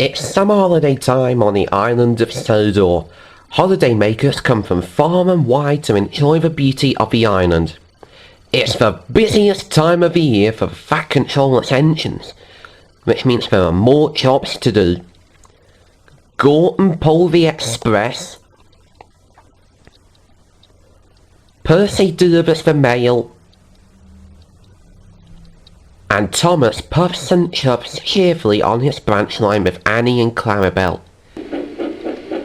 It's summer holiday time on the island of Sodor. Holiday makers come from far and wide to enjoy the beauty of the island. It's the busiest time of the year for fat control engines, which means there are more jobs to do. Gorton pulled the express. Percy delivers the mail. And Thomas puffs and chuffs cheerfully on his branch line with Annie and Clarabelle.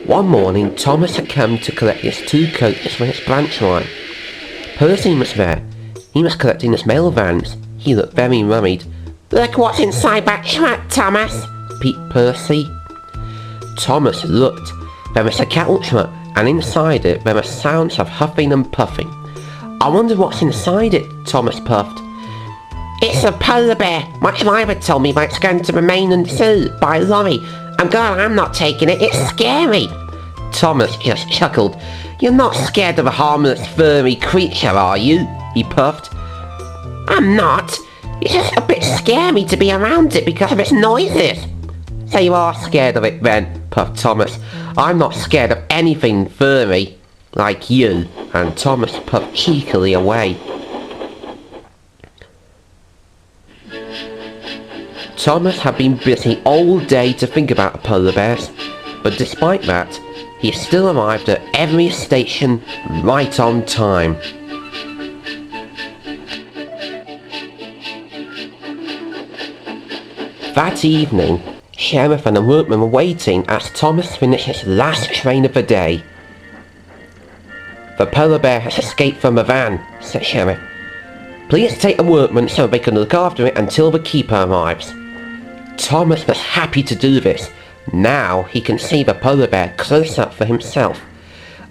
One morning, Thomas had come to collect his 2 coaches for his branch line. Percy was there. He was collecting his mail vans. He looked very worried. "Look what's inside that truck, Thomas," peeped Percy. Thomas looked. There was a cattle truck, and inside it there were sounds of huffing and puffing. "I wonder what's inside it," Thomas puffed. "It's a polar bear. My driver told me that it's going to the mainland zoo by lorry. I'm glad I'm not taking it. It's scary." Thomas just chuckled. "You're not scared of a harmless furry creature, are you?" he puffed. "I'm not. It's just a bit scary to be around it because of its noises." "So you are scared of it then," puffed Thomas. "I'm not scared of anything furry, like you." And Thomas puffed cheekily away. Thomas had been busy all day to think about the polar bears, but despite that, he still arrived at every station right on time. That evening, Sheriff and the workmen were waiting as Thomas finished his last train of the day. "The polar bear has escaped from the van," said Sheriff. "Please take the workmen so they can look after it until the keeper arrives." Thomas was happy to do this. Now he can see the polar bear close up for himself.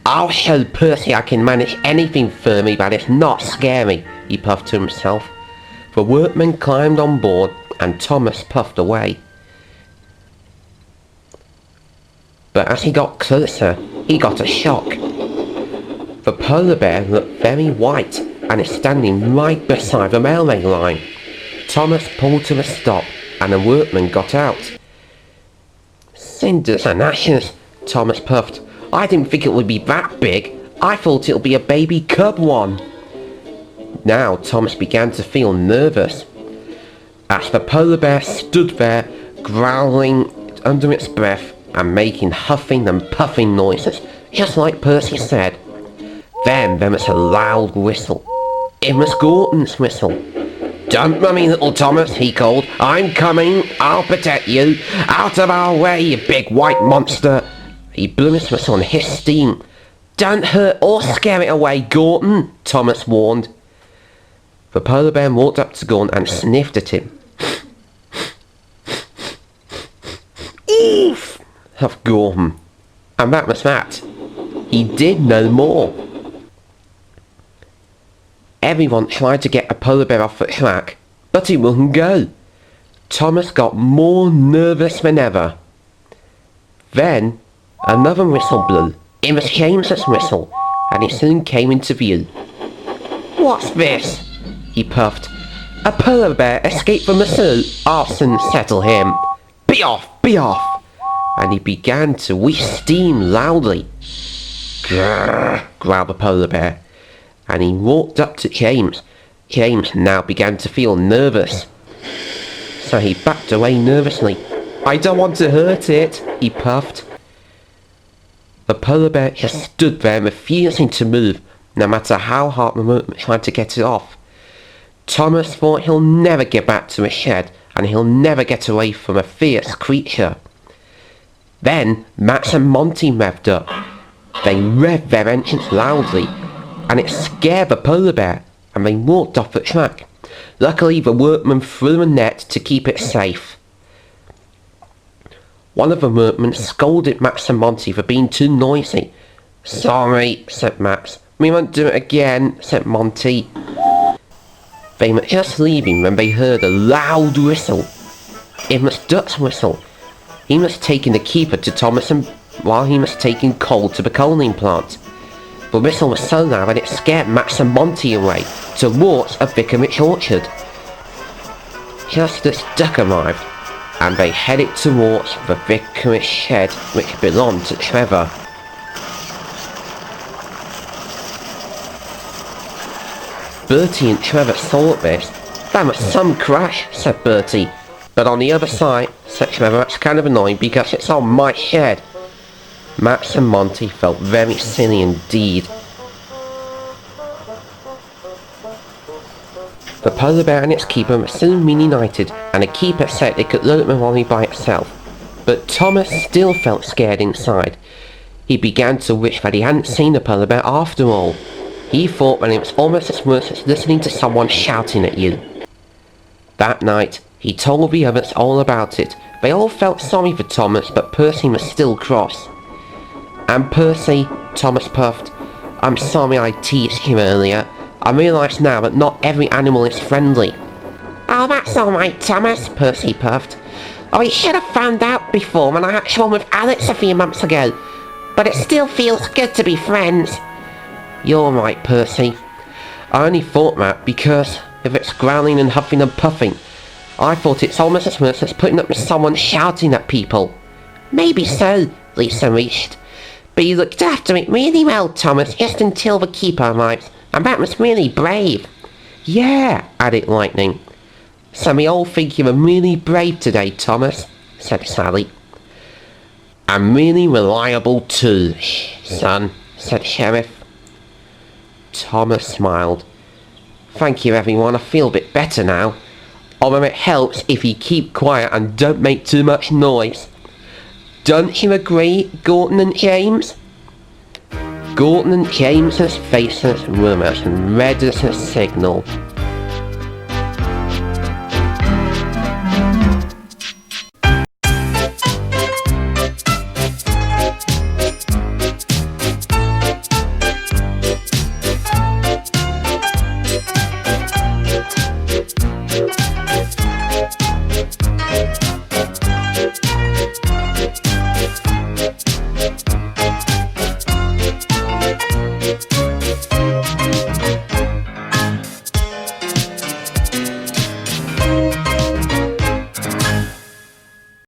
"I'll show Percy I can manage anything furry that is not scary," he puffed to himself. The workmen climbed on board and Thomas puffed away. But as he got closer, he got a shock. The polar bear looked very white and is standing right beside the railway line. Thomas pulled to a stop and the workman got out. "Cinders and ashes," Thomas puffed. "I didn't think it would be that big. I thought it would be a baby cub one." Now Thomas began to feel nervous. As the polar bear stood there, growling under its breath and making huffing and puffing noises, just like Percy said. Then there was a loud whistle. It was Gorton's whistle. "Don't worry, little Thomas," he called. "I'm coming. I'll protect you. Out of our way, you big white monster." He blew his whistle and hissed steam. "Don't hurt or scare it away, Gorton," Thomas warned. The polar bear walked up to Gorton and sniffed at him. "Oof!" huffed Gorton. And that was that. He did no more. Everyone tried to get a polar bear off the track, but he wouldn't go. Thomas got more nervous than ever. Then another whistle blew. It was James's whistle, and he soon came into view. "What's this?" he puffed. "A polar bear escaped from the zoo. I'll soon settle him. Be off, be off!" And he began to whisk steam loudly. "Grrr," growled the polar bear, and he walked up to James. James now began to feel nervous, so he backed away nervously. "I don't want to hurt it," he puffed. The polar bear just stood there refusing to move, no matter how hard the workman tried to get it off. Thomas thought he'll never get back to his shed, and he'll never get away from a fierce creature. Then Max and Monty revved up. They revved their engines loudly, and it scared the polar bear, and they walked off the track. Luckily, the workman threw a net to keep it safe. One of the workmen scolded Max and Monty for being too noisy. "Sorry," said Max. "We won't do it again," said Monty. They were just leaving when they heard a loud whistle. It was Dut's whistle. He was taking the keeper to Thomas while he was taking coal to the coaling plant. The whistle was so loud that it scared Max and Monty away towards a vicarage orchard. Just as Duck arrived, and they headed towards the vicarage shed which belonged to Trevor. Bertie and Trevor saw this. "That was some crash," said Bertie. "But on the other side," said Trevor, "it's kind of annoying because it's on my shed." Max and Monty felt very silly indeed. The polar bear and its keeper were soon reunited, and the keeper said it could learn the lolly by itself. But Thomas still felt scared inside. He began to wish that he hadn't seen the polar bear after all. He thought that it was almost as worse as listening to someone shouting at you. That night, he told the others all about it. They all felt sorry for Thomas, but Percy was still cross. "And Percy," Thomas puffed, "I'm sorry I teased you earlier. I realise now that not every animal is friendly." "Oh, that's alright, Thomas," Percy puffed. "I should have found out before when I hatched one with Alex a few months ago. But it still feels good to be friends." "You're right, Percy. I only thought that because if it's growling and huffing and puffing, I thought it's almost as worse as putting up with someone shouting at people." "Maybe so," Lisa reached. "But you looked after it really well, Thomas, just until the keeper arrived, and that was really brave." "Yeah," added Lightning. "So we all think you were really brave today, Thomas," said Sally. "And really reliable too, son," said Sheriff. Thomas smiled. "Thank you, everyone, I feel a bit better now. Although it helps if you keep quiet and don't make too much noise. Don't you agree, Gorton and James?" Gorton and James's faces were as red as a signal.